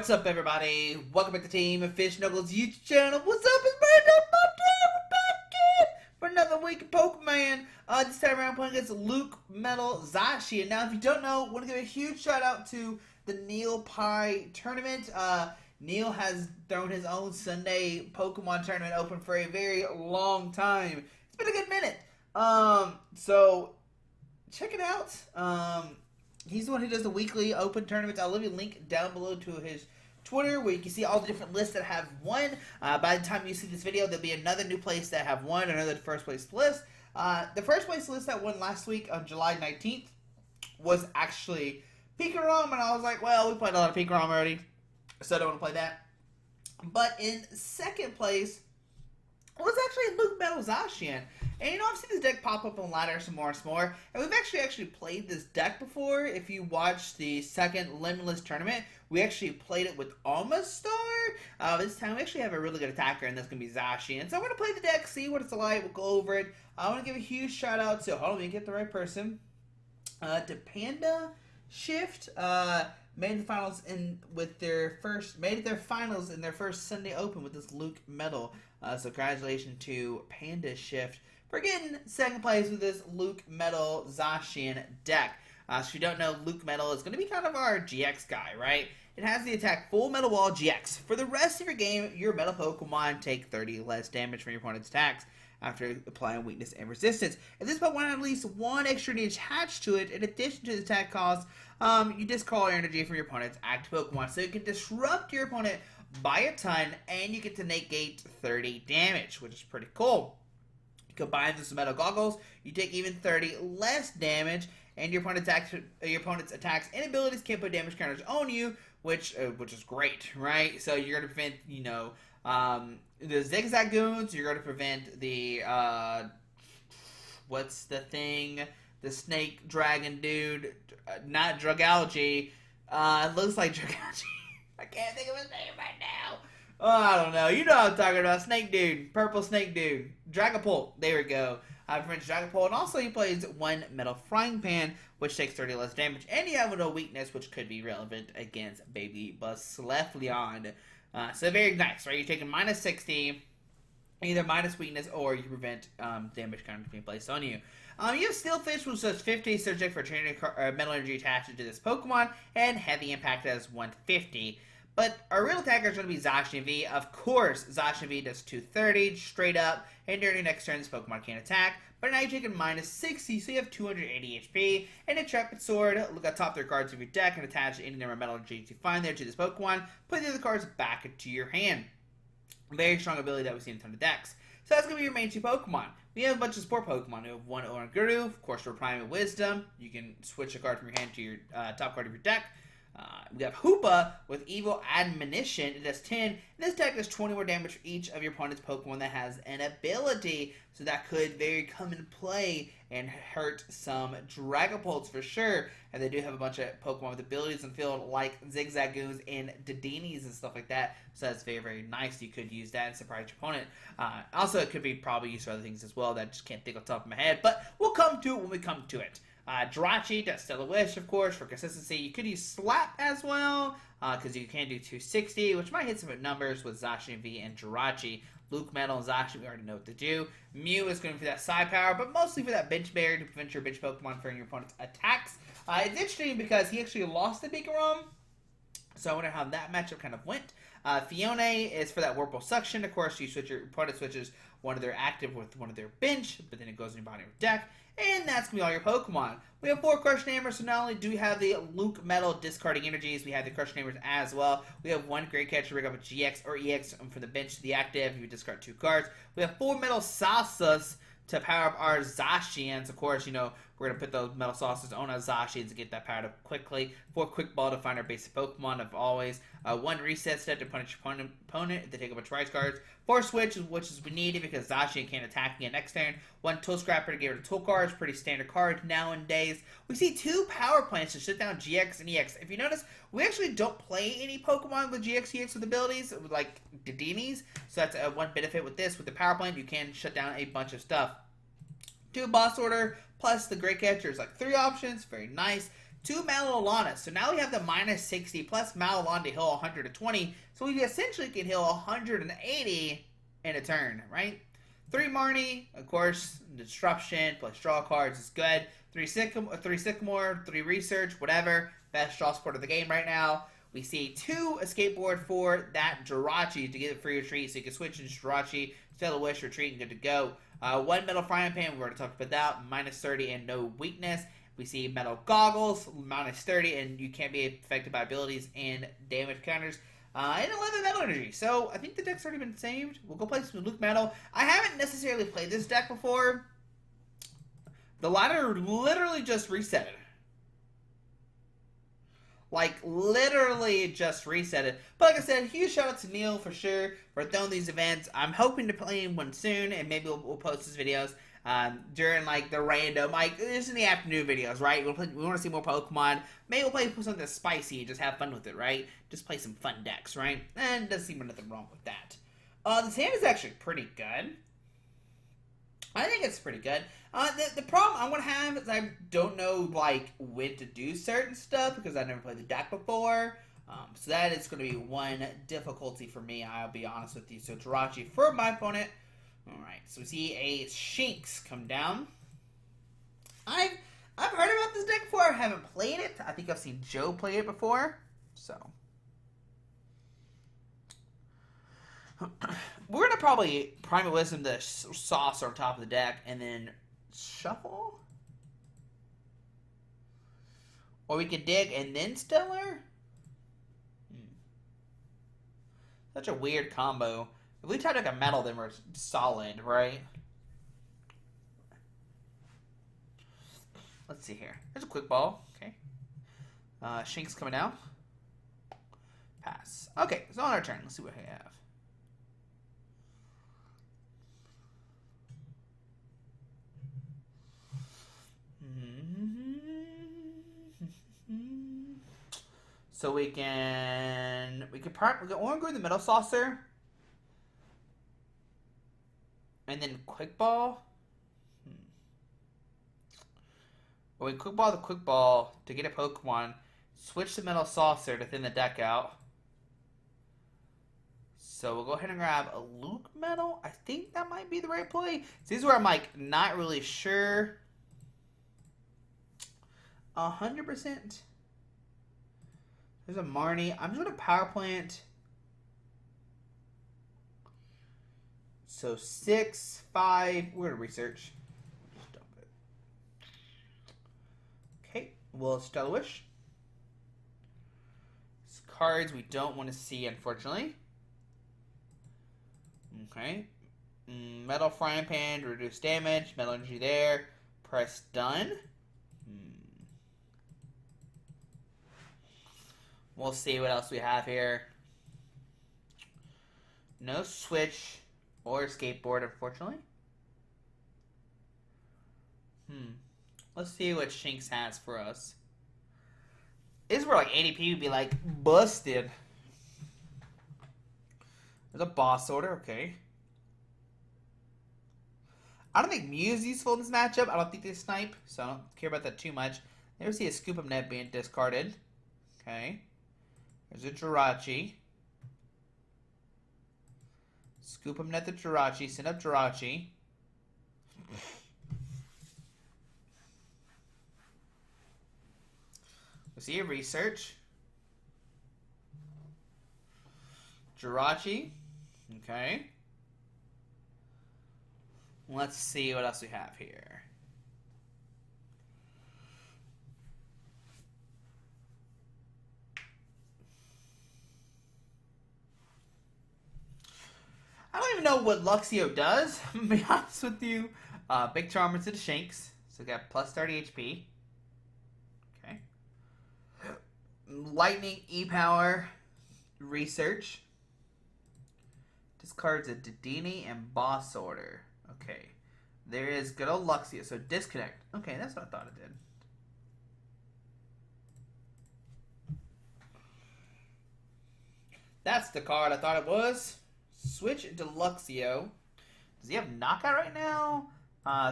What's up, everybody? Welcome back to Team Fish Knuckles YouTube channel. What's up? It's Brandon. We're back again for another week of Pokemon. This time around, playing against Lucario Melmetal-GX. Now, if you don't know, I want to give a huge shout out to the Neil Pie tournament. Neil has thrown his own Sunday Pokemon tournament open for a very long time. It's been a good minute. So check it out. He's the one who does the weekly open tournaments. I'll leave a link down below to his Twitter where you can see all the different lists that have won. By the time you see this video, there'll be another new place that have won, another first place list. The first place list that won last week on July 19th was actually Pikarom, and I was like, well, we played a lot of Pikarom already, so I don't want to play that. But in second place was actually Lucario Melmetal-GX. And you know, I've seen this deck pop up on ladder some more, and we've actually played this deck before. If you watched the second Limitless tournament, we actually played it with Almost Star. This time we actually have a really good attacker, and that's going to be Zacian. So I'm going to play the deck, see what it's like, we'll go over it. I want to give a huge shout out to, hold on, let me get the right person, to Panda Shift. Made the finals made their finals in their first Sunday Open with this Lucario Melmetal. So congratulations to Panda Shift for getting second place with this Lucario Melmetal-Zacian deck. So if you don't know, Lucario Melmetal is going to be kind of our GX guy, right? It has the attack Full Metal Wall GX. For the rest of your game, your Metal Pokemon take 30 less damage from your opponent's attacks after applying weakness and resistance. If this Pokemon has at least one extra need attached to it, in addition to the attack cost, you discard energy from your opponent's active Pokemon. So you can disrupt your opponent by a ton, and you get to negate 30 damage, which is pretty cool. You combine this with Metal Goggles, you take even 30 less damage, and your opponent's attacks and abilities can't put damage counters on you, which is great, right? So you're going to prevent, you know, the Zigzag Goons. You're going to prevent the what's the thing? The Snake Dragon dude, not Drugalgy. It looks like Drugalgy. I can't think of his name right now. Oh, I don't know. You know what I'm talking about. Snake Dude. Purple Snake Dude. Dragapult. There we go. Prevents Dragapult. And also he plays one Metal Frying Pan, which takes 30 less damage. And you have no weakness, which could be relevant against Baby Buslefleon. So very nice, right? You're taking minus 60, either minus weakness, or you prevent damage counters being placed on you. You have Steelfish, which does 50 subject for training metal energy attached to this Pokemon, and Heavy Impact has 150. But our real attacker is going to be Zacian V. Of course, Zacian V does 230 straight up, and during your next turn, this Pokemon can't attack. But now you're taking minus 60, so you have 280 HP. And a Trapid Sword, look at top 3 cards of your deck and attach any number of metal energy you find there to this Pokemon. Put the other cards back into your hand. Very strong ability that we see in a ton of decks. So that's going to be your main 2 Pokemon. We have a bunch of support Pokemon. We have one Oranguru, of course, for Prime and Wisdom. You can switch a card from your hand to your top card of your deck. We have Hoopa with Evil Admonition. It does 10. This deck does 20 more damage for each of your opponent's Pokemon that has an ability. So that could very come into play and hurt some Dragapults for sure. And they do have a bunch of Pokemon with abilities in the field like Zigzagoons and Dedinis and stuff like that. So that's very, very nice. You could use that and surprise your opponent. Also, it could be probably used for other things as well that I just can't think off the top of my head. But we'll come to it when we come to it. Jirachi does Stellar Wish, of course, for consistency. You could use Slap as well, because you can do 260, which might hit some numbers with Zacian V and Jirachi. Lucario Melmetal and Zacian, we already know what to do. Mew is going for that side power, but mostly for that bench barrier to prevent your bench Pokemon from your opponent's attacks. It's interesting because he actually lost the Pikarom, so I wonder how that matchup kind of went. Phione is for that Whirlpool Suction. Of course, your opponent switches one of their active with one of their bench, but then it goes in your body or deck. And that's going to be all your Pokemon. We have 4 Crushing Hammers, so not only do we have the Lucario Melmetal discarding energies, we have the Crushing Hammers as well. We have 1 Great Catcher rig up a GX or EX from the bench to the active. You discard 2 cards. We have 4 Metal Saucers to power up our Zacians. Of course, you know, we're going to put those Metal Saucers on our Zacians to get that powered up quickly. 4 Quick Ball to find our basic Pokemon of always. 1 Reset Step to punish your opponent if they take a bunch of Rise cards. 4 Switch, which is we needed because Zacian can't attack again next turn. 1 Tool Scrapper to get rid of Tool cards. Pretty standard card nowadays. We see 2 Power Plants to shut down GX and EX. If you notice, we actually don't play any Pokemon with GX, EX with abilities, like Dedinis. So that's one benefit with this. With the Power Plant, you can shut down a bunch of stuff. 2 Boss Order, plus the Great Catcher is like 3 options. Very nice. 2 Mallow Lana. So now we have the minus 60 plus Mallow Lana to heal 120. So we essentially can heal 180 in a turn, right? 3 Marnie, of course, Disruption plus draw cards is good. 3 Sycamore, 3 Research, whatever. Best draw support of the game right now. We see 2 Escape Board for that Jirachi to get it free retreat, so you can switch into Jirachi, Stellar Wish, retreat, and good to go. 1 Metal Frying Pan, we've already talked about that, minus 30 and no weakness. We see Metal Goggles, minus 30, and you can't be affected by abilities and damage counters. And 11 Metal Energy. So, I think the deck's already been saved. We'll go play some Luke Metal. I haven't necessarily played this deck before. The ladder literally just reset it. Like, literally just reset it. But like I said, huge shout out to Neil for sure for throwing these events. I'm hoping to play one soon, and maybe we'll post his videos during, like, the random, like, this in the afternoon videos, right? We want to see more Pokemon. Maybe we'll play something spicy and just have fun with it, right? Just play some fun decks, right? And doesn't seem nothing wrong with that. This hand is actually pretty good. I think it's pretty good. The problem I'm going to have is I don't know, like, when to do certain stuff because I've never played the deck before. So that is going to be one difficulty for me, I'll be honest with you. So Jirachi for my opponent. Alright, so we see a Shinx come down. I've heard about this deck before. I haven't played it. I think I've seen Joe play it before. So we're going to probably Primal Wisdom the Saucer on top of the deck and then shuffle. Or we could dig and then Stellar. Such a weird combo. If we try to like a metal, then we're solid, right? Let's see here. There's a quick ball. Okay. Shinx coming out. Pass. Okay, so on our turn. Let's see what we have. So we can Oranguru the Metal Saucer. And then quick ball. Or we quick ball the quick ball to get a Pokemon. Switch the Metal Saucer to thin the deck out. So we'll go ahead and grab a Luke Metal. I think that might be the right play. So this is where I'm like not really sure. 100%. There's a Marnie. I'm just gonna Power Plant. So 6, 5. We're gonna research. Just dump it. Okay, we'll Stellar Wish. Cards we don't want to see, unfortunately. Okay. Metal Frying Pan to reduce damage. Metal Energy there. Press done. We'll see what else we have here. No switch or Escape Board, unfortunately. Let's see what Shinx has for us. This is where like ADP would be like busted. There's a boss order, okay. I don't think Mew is useful in this matchup. I don't think they snipe, so I don't care about that too much. Never see a Scoop of Net being discarded. Okay. There's a Jirachi. Scoop him net the Jirachi. Send up Jirachi. We see a Research. Jirachi. Okay. Let's see what else we have here. I don't even know what Lucario does, to be honest with you. Big Charmer to the Shinx. So we got plus 30 HP. Okay. Lightning, E-Power, Research. Discards a Dedenne and Boss Order. Okay. There is good old Lucario. So disconnect. Okay, that's what I thought it did. That's the card I thought it was. Switch into Lucario. Does he have knockout right now?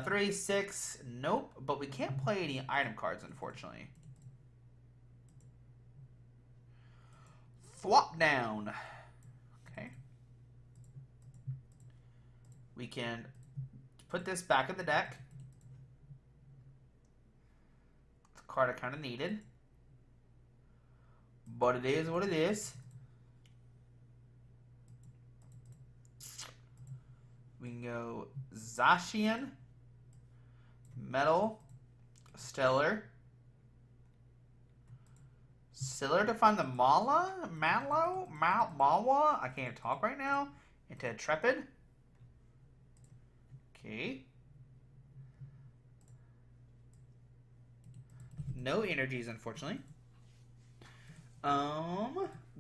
3, 6. Nope. But we can't play any item cards, unfortunately. Thwop down. Okay. We can put this back in the deck. It's a card I kind of needed. But it is what it is. We can go Zacian, Metal, Stellar. Stellar to find the Mallow? I can't talk right now. Into Intrepid. Okay. No energies, unfortunately.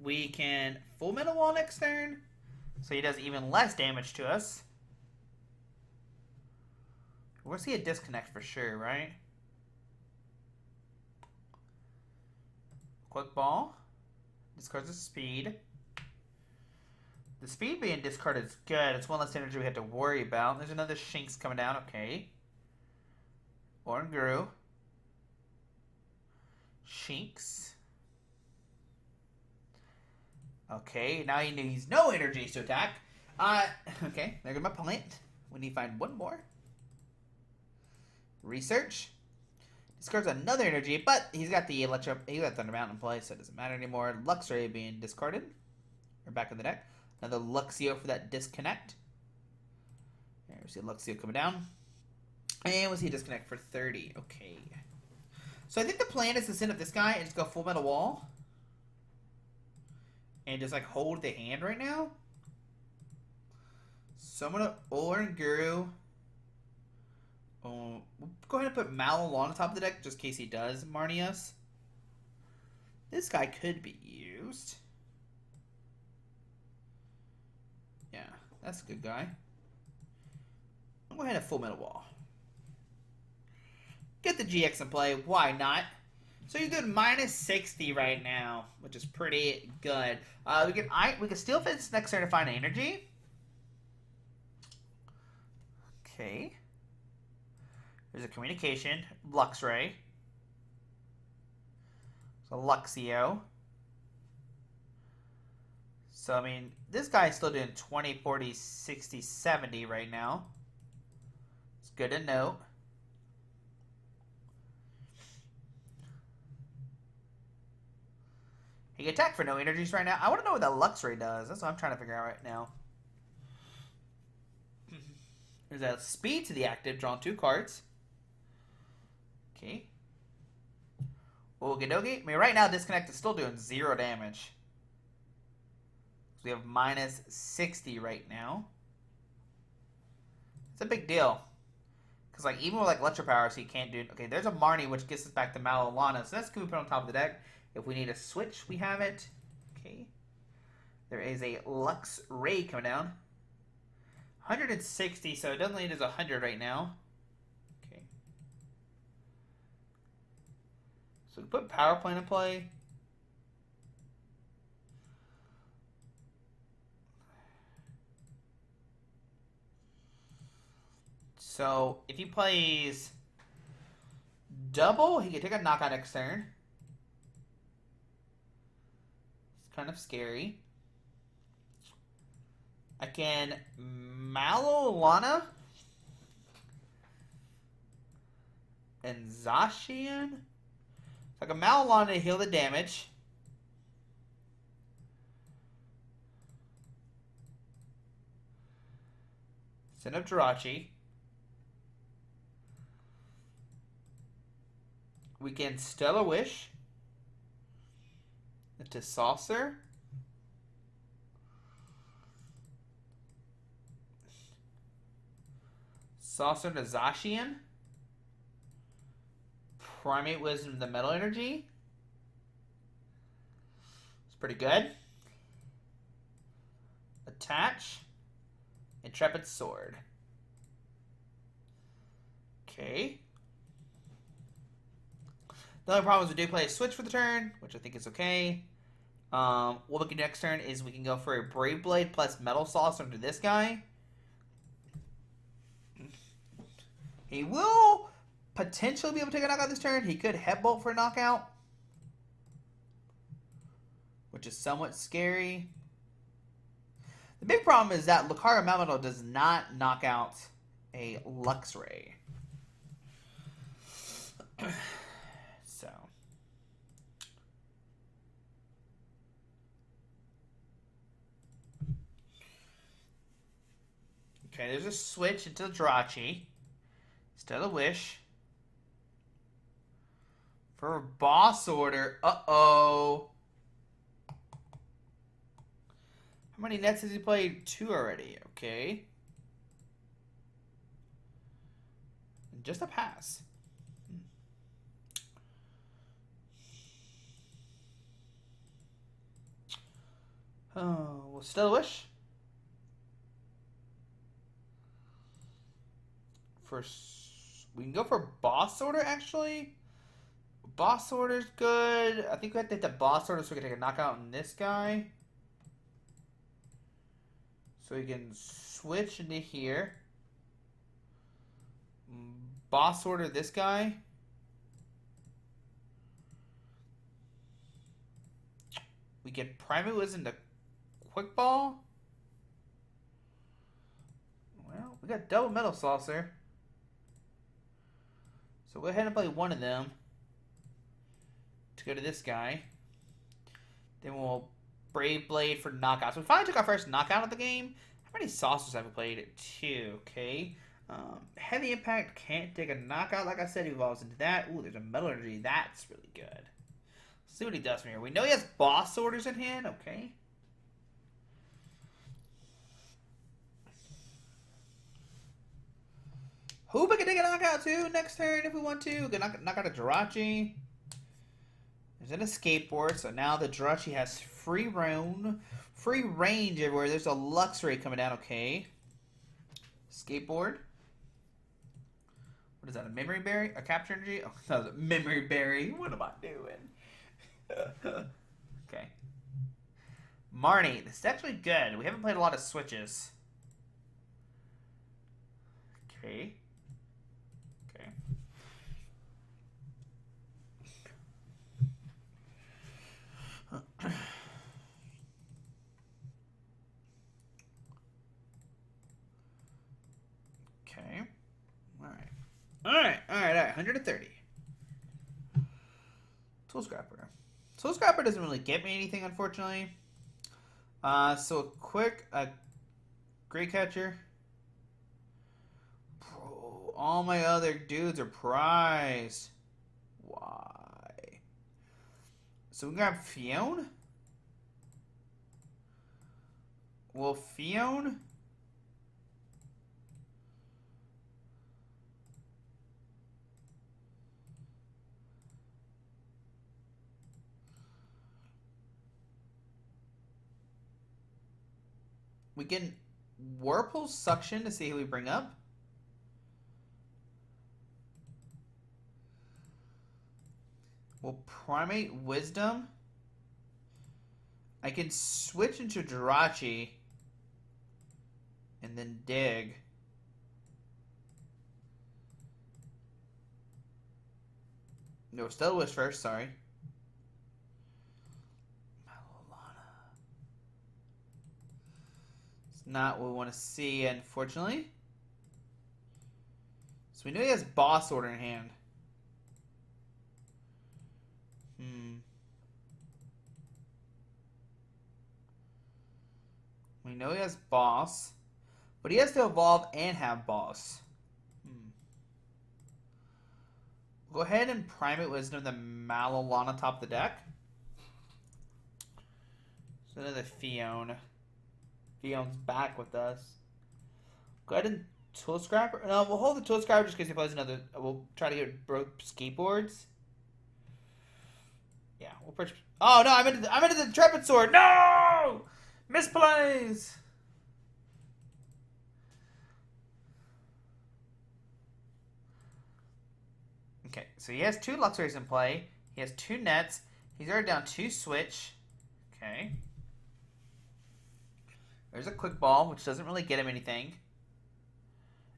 We can Full Metal Wall next turn, so he does even less damage to us. We're gonna see a disconnect for sure, right? Quick Ball. Discards the speed. The speed being discarded is good. It's one less energy we have to worry about. There's another Shinx coming down. Okay. Oranguru. Shinx. Okay, now he needs no energies to attack. Okay, there goes my plant. We need to find one more. Research. Discards another energy, but he's got the he got Thunder Mountain in play, so it doesn't matter anymore. Luxray being discarded. Or back in the deck. Another Luxio for that disconnect. There we see Luxio coming down. And we'll see a disconnect for 30. Okay. So I think the plan is to send up this guy and just go Full Metal Wall. And just like hold the hand right now. So I'm gonna Oranguru. We'll go ahead and put Mallow Lana on top of the deck just in case he does Marnie us. This guy could be used. Yeah, that's a good guy. I'll go ahead and Full Metal Wall. Get the GX in play. Why not? So you're doing minus 60 right now, which is pretty good. We can steal Fence next turn to find energy. Okay. There's a communication. Luxray. So Luxio. So, I mean, this guy's still doing 20, 40, 60, 70 right now. It's good to note. He can attack for no energies right now. I want to know what that Luxray does. That's what I'm trying to figure out right now. There's a speed to the active. Drawn 2 cards. Okay. Okidoki. I mean, right now, Disconnect is still doing 0 damage. So we have minus 60 right now. It's a big deal. Because, like, even with, like, Electro Powers, he can't do... Okay, there's a Marnie, which gets us back to Mallow Lana. So that's going to be put on top of the deck. If we need a switch, we have it. Okay. There is a Luxray coming down. 160, so it doesn't need as 100 right now. Okay. So we put Power Plant in play. So if he plays double, he can take a knockout next turn. It's kind of scary. I can Mallow Lana and Zacian. So I can Mallow Lana to heal the damage. Send up Jirachi. We can Stellar Wish to Saucer. Saucer to Zacian. Primate Wisdom to the Metal Energy. It's pretty good. Attach. Intrepid Sword. Okay. The only problem is we do play a switch for the turn, which I think is okay. What we can do next turn is we can go for a Brave Blade plus Metal Saucer into this guy. He will potentially be able to take a knockout this turn. He could Headbolt for a knockout. which is somewhat scary. The big problem is that Lucario Melmetal does not knock out a Luxray. So. Okay, there's a switch into Jirachi. Instead of Wish. For a boss order. Uh-oh. How many nets has he played? 2 already. Okay. And just a pass. Oh, well, still a Wish. We can go for boss order, actually. Boss order's good. I think we have to hit the boss order so we can take a knockout on this guy. So we can switch into here. Boss order this guy. We can Primate Wisdom to Quick Ball. Well, we got double Metal Saucer. So go ahead and play one of them to go to this guy. Then we'll Brave Blade for knockouts. We finally took our first knockout of the game. How many saucers have we played? 2, okay. Heavy Impact can't take a knockout. Like I said, he evolves into that. Ooh, there's a Metal Energy. That's really good. Let's see what he does from here. We know he has boss orders in hand. Okay. Hoopa can take a knockout too next turn if we want to. We can knock out a Jirachi. There's an Escape Board, so now the Jirachi has free range everywhere. There's a Luxray coming down, okay. Escape Board. What is that, a Memory Berry? A Capture Energy? Oh, that was a Memory Berry. What am I doing? Okay. Marnie. This is actually good. We haven't played a lot of switches. Okay. Okay. All right. 130. Tool Scrapper. Tool Scrapper doesn't really get me anything, unfortunately. So a quick Great Catcher. Bro, all my other dudes are prized. Why? So we grab Phione. Well, Phione. We can Whirlpool Suction to see who we bring up. We'll Primate Wisdom. I can switch into Jirachi and then dig. No, Stellar Wish first, sorry. Mallow Lana. It's not what we want to see, unfortunately. So we know he has boss order in hand. We know he has boss, but he has to evolve and have boss. Go ahead and Primate Wisdom the Mallow Lana top of the deck. So another Phione. Phione's back with us. Go ahead and Tool Scrapper. No, we'll hold the Tool Scrapper just in case he plays another. We'll try to get broke skateboards. Yeah, we'll purchase. Oh no, I'm into the Intrepid Sword. No! Misplays! Okay, so he has 2 Luxrays in play. He has 2 nets. He's already down 2 switch. Okay. There's a Quick Ball, which doesn't really get him anything.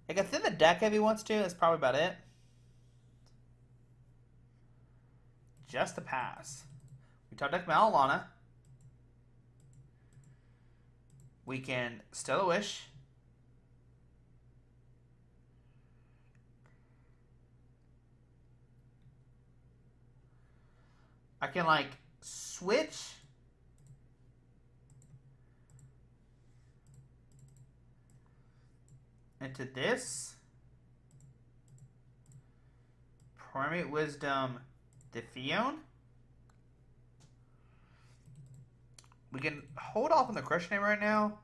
He can thin the deck if he wants to. That's probably about it. Just a pass. We top deck Mallow Lana. We can Stellar Wish. I can like switch into this. Primate Wisdom, the Phione. We can hold off on the Crushing Hammer right now.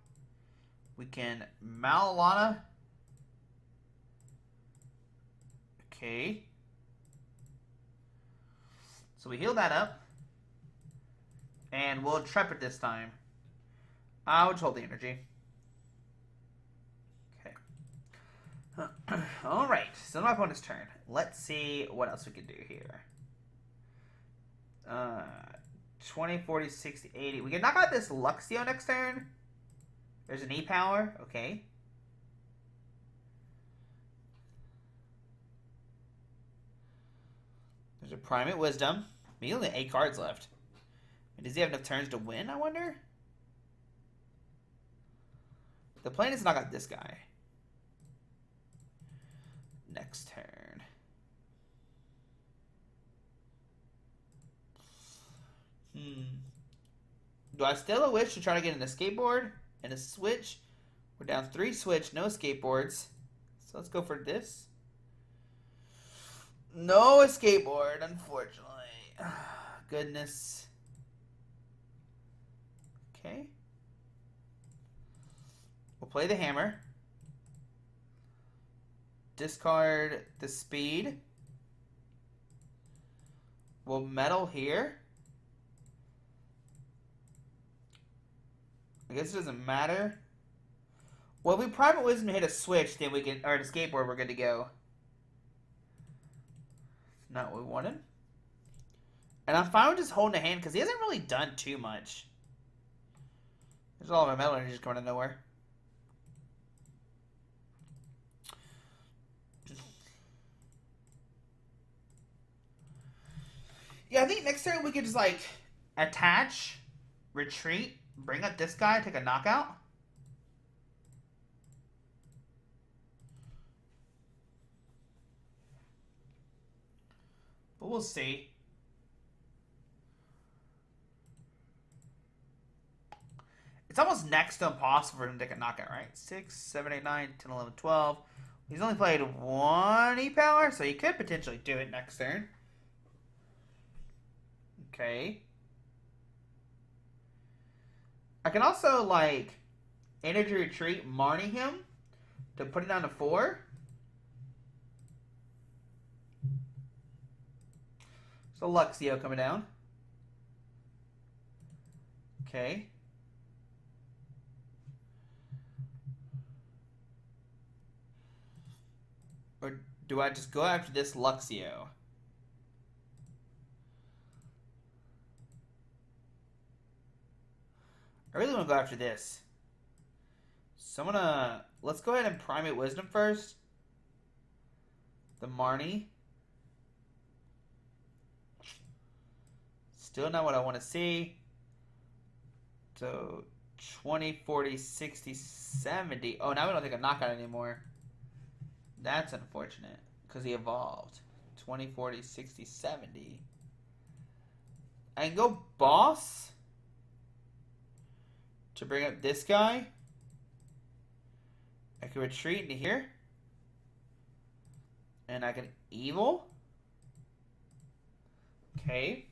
We can Mallow Lana. Okay. So we heal that up. And we'll trap it this time. I'll just hold the energy. Okay. Alright, so my opponent's turn. Let's see what else we can do here. 20, 40, 60, 80. We can knock out this Lucario next turn. There's an E-Power. Okay. There's a Primate Wisdom. He only 8 cards left. Does he have enough turns to win, I wonder? The plan is to knock out this guy. Next turn. Do I still a wish to try to get an escape board and a switch? We're down 3 switch, no escape boards. So let's go for this. No escape board, unfortunately. Goodness. Okay. We'll play the hammer. Discard the speed. We'll metal here. I guess it doesn't matter. Well, if we Primate Wisdom hit a switch, then we can, or the skateboard, we're good to go. Not what we wanted. And I'm fine with just holding a hand because he hasn't really done too much. There's all of my metal energy just coming out of nowhere. Yeah, I think next turn we could just like attach, retreat, bring up this guy, take a knockout. But we'll see. It's almost next to impossible for him to take a knockout, right? 6, 7, 8, 9, 10, 11, 12. He's only played 1 E-Power, so he could potentially do it next turn. Okay. I can also, like, energy retreat, Marnie him to put it down to 4. So Lucario coming down. Okay. Or do I just go after this Lucario? I really want to go after this. So I'm gonna... Let's go ahead and Primate Wisdom first. The Marnie. Still not what I want to see. So 20, 40, 60, 70. Oh, now we don't take a knockout anymore. That's unfortunate. Because he evolved. 20, 40, 60, 70. I can go Boss. To bring up this guy. I can retreat into here. And I can Evil. Okay.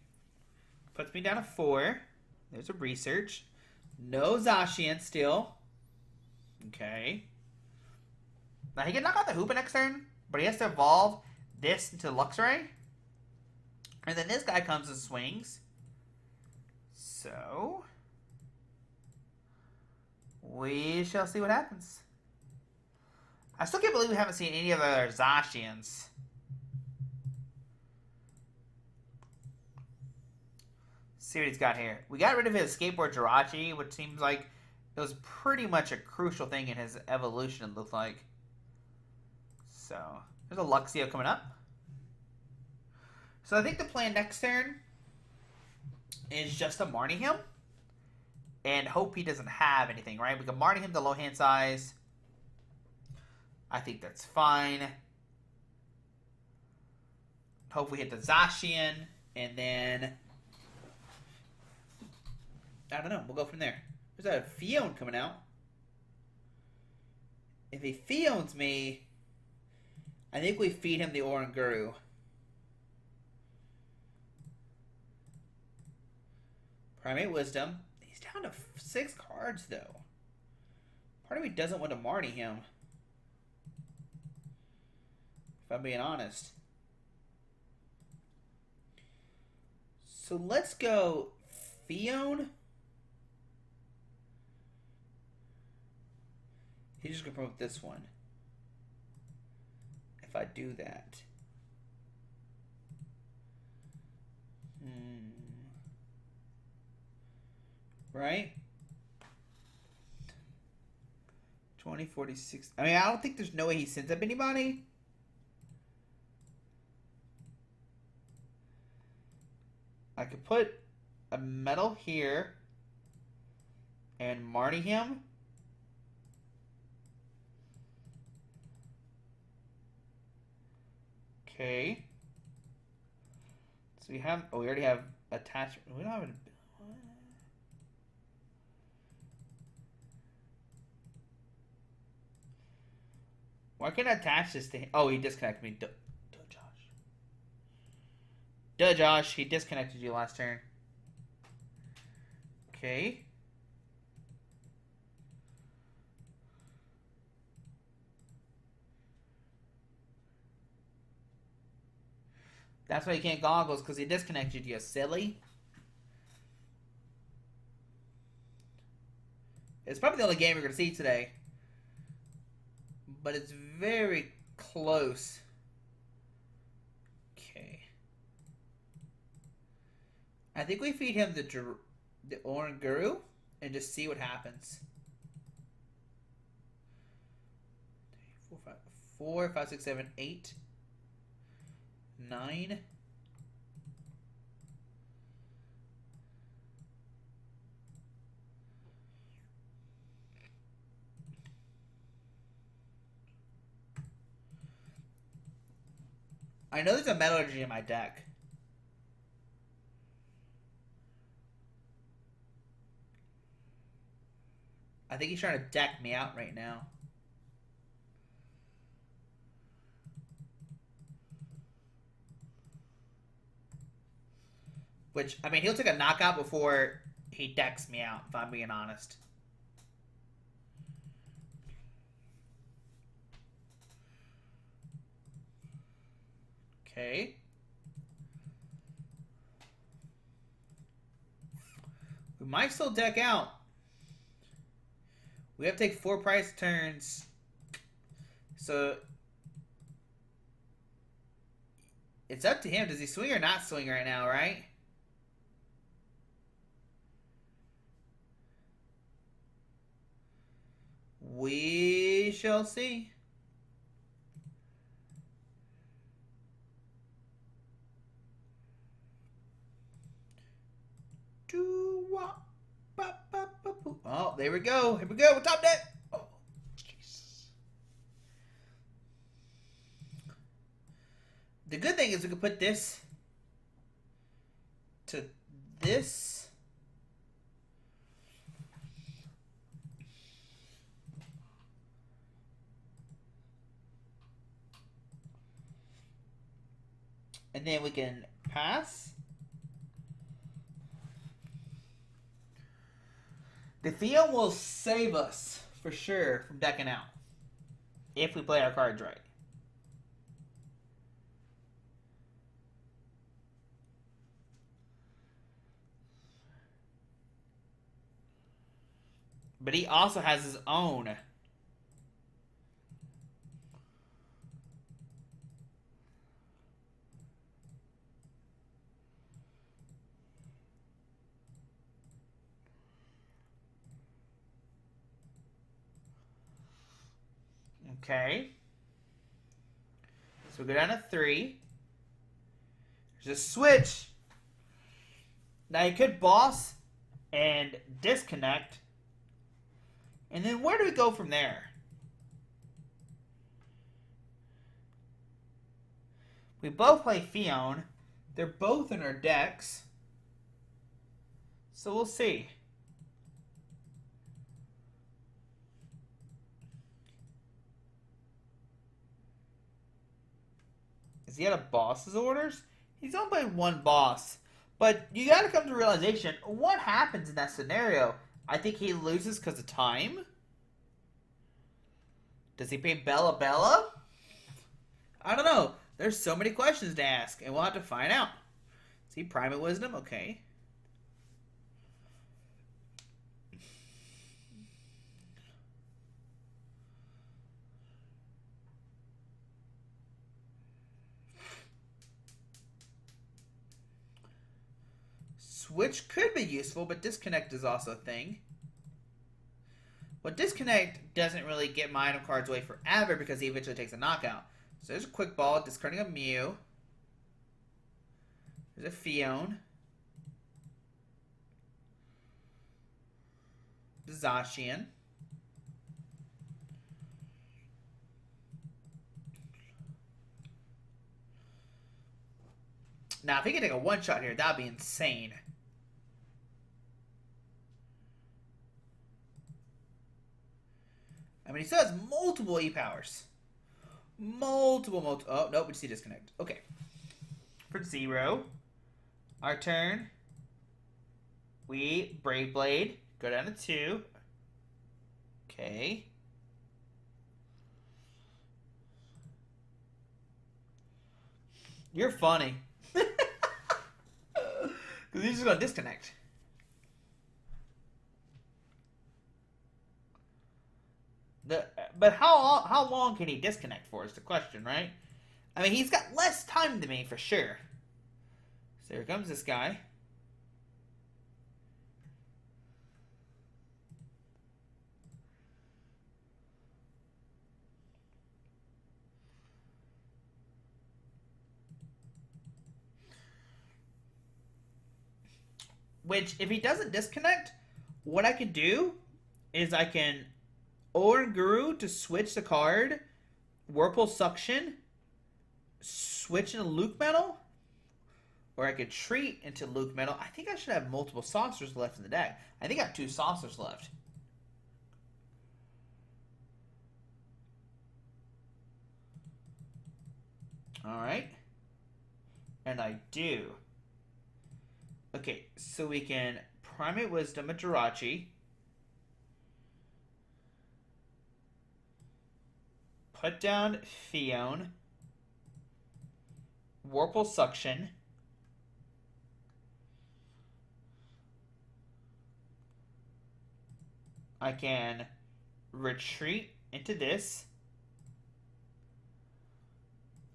Puts me down to 4. There's a research. No Zacian still. Okay. Now he can knock out the Hoopa next turn, but he has to evolve this into Luxray. And then this guy comes and swings. So we shall see what happens. I still can't believe we haven't seen any of our Zacians. See what he's got here. We got rid of his Escape Board Jirachi, which seems like it was pretty much a crucial thing in his evolution, it looked like. So, there's a Lucario coming up. So I think the plan next turn is just to Marnie him. and hope he doesn't have anything, right? We can Marnie him to low hand size. I think that's fine. Hope we hit the Zacian, and then I don't know. We'll go from there. There's a Phione coming out. If he Phiones me, I think we feed him the Oranguru. Primate Wisdom. He's down to 6 cards, though. Part of me doesn't want to Marnie him. If I'm being honest. So let's go Phione. He's just going to promote this one. If I do that. Right? 2046. I mean, I don't think there's no way he sends up anybody. I could put a metal here and Marnie him. Okay. So we have, oh, we already have attachment. We don't have a, why can't I attach this to him? Oh, he disconnected me. Duh, Josh. Duh, Josh. He disconnected you last turn. Okay. That's why you can't goggles, because he disconnected you, silly. It's probably the only game we're going to see today. But it's very close. Okay. I think we feed him the Oranguru and just see what happens. 4, 5, 6, 7, 8, 9. I know there's a metallurgy in my deck. I think he's trying to deck me out right now. Which, I mean, he'll take a knockout before he decks me out, if I'm being honest. Okay. We might still deck out. We have to take 4 price turns. So it's up to him. Does he swing or not swing right now, right? We shall see. Oh, there we go. Here we go. We're top deck. Oh, jeez. The good thing is we can put this to this. And then we can pass. The Phione will save us, for sure, from decking out. If we play our cards right. But he also has his own. Okay. So we go down to 3. There's a switch. Now you could boss and disconnect. And then where do we go from there? We both play Phione. They're both in our decks. So we'll see. Is he out of boss's orders? He's only played one boss. But you gotta come to realization, what happens in that scenario? I think he loses because of time. Does he pay Bella Bella? I don't know. There's so many questions to ask, and we'll have to find out. See, Primate Wisdom? Okay. Switch could be useful, but disconnect is also a thing. Well, disconnect doesn't really get my item cards away forever because he eventually takes a knockout. So there's a quick ball, discarding a Mew. There's a Phione. Zacian. Now, if he could take a one-shot here, that would be insane. I mean, he still has multiple E-powers. Multiple. Oh, nope, we just see disconnect. Okay. For 0. Our turn. We Brave Blade. Go down to 2. Okay. You're funny. Because he's just going to disconnect. But how long can he disconnect for is the question, right? I mean, he's got less time than me for sure. So here comes this guy. Which, if he doesn't disconnect, what I can do is I can Oranguru to switch the card, Whirlpool Suction, switch into Luke Metal, or I could treat into Luke Metal. I think I should have multiple saucers left in the deck. I think I have 2 saucers left. Alright. And I do. Okay, so we can Primate Wisdom a Jirachi. Put down Phione. Whirlpool Suction. I can retreat into this.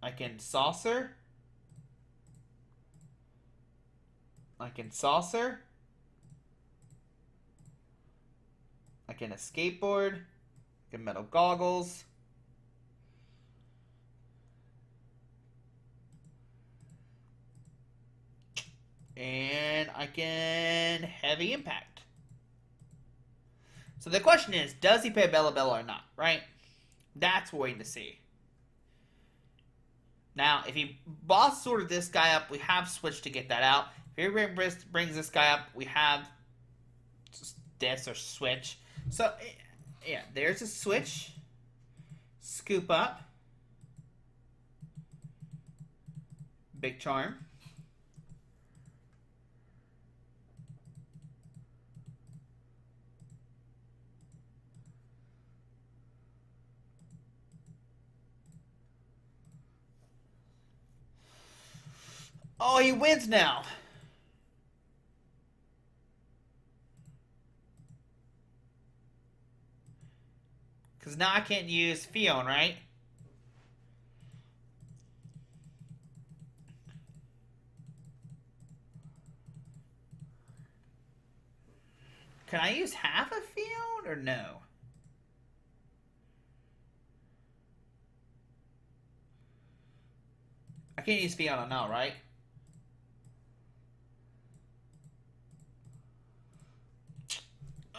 I can saucer. I can saucer. I can Escape Board. I can Metal Goggles. And I can Heavy Impact. So the question is, does he pay Bella Bella or not, right? That's what we're waiting to see. Now, if he boss sorted this guy up, we have Switch to get that out. If he brings this guy up, we have this or Switch. So, yeah, there's a Switch. Scoop up. Big Charm. Oh, he wins now. Because now I can't use Phione, right? Can I use half a Phione or no? I can't use Phione now, right?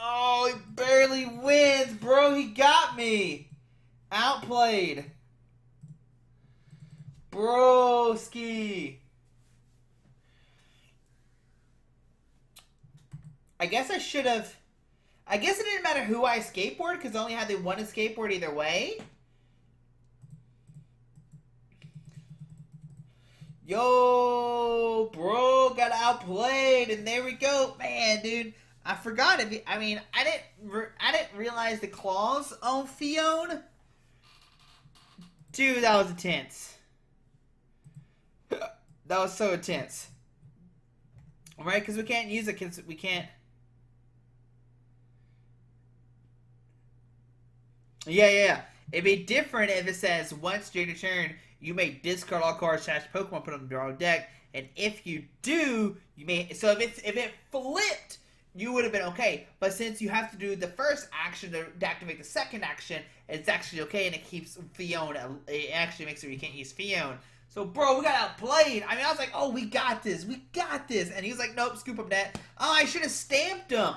Oh, he barely wins, bro. He got me. Outplayed. Broski. I guess I should have... I guess it didn't matter who I skateboard because I only had the one skateboard either way. Yo, bro, got outplayed, and there we go, man, dude. I forgot if I mean, I didn't realize the claws on Phione. Dude, that was intense. That was so intense. All right, because we can't use it because we can't. Yeah. It'd be different if it says once during your turn you may discard all cards / Pokemon put on your deck, and if you do, you may. So if it flipped, you would have been okay. But since you have to do the first action to activate the second action, it's actually okay, and it keeps Phione. It actually makes it you can't use Phione. So, bro, we got outplayed. I mean, I was like, oh, we got this. And he was like, nope, scoop up net. Oh, I should have stamped him.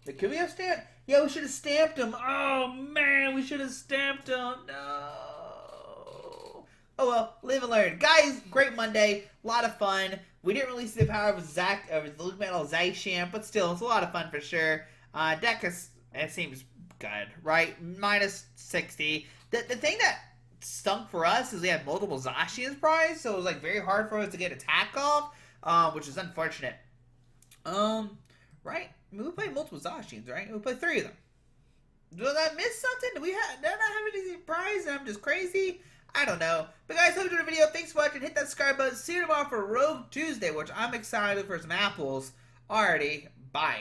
Could we have stamped? Yeah, we should have stamped him. Oh, man, we should have stamped him. No. Oh, well, live and learn. Guys, great Monday. A lot of fun. We didn't really see the power of the Lucario Melmetal Zacian, but still, it's a lot of fun for sure. Deck it seems good, right? Minus 60. The thing that stunk for us is we had multiple Zacians prize, so it was like very hard for us to get attack off, which is unfortunate. Right? We played multiple Zacians, right? We played 3 of them. Did I miss something? Did I not have any prize and I'm just crazy? I don't know. But guys, hope you enjoyed the video. Thanks for watching. Hit that subscribe button. See you tomorrow for Rogue Tuesday, which I'm excited for some apples already. Bye.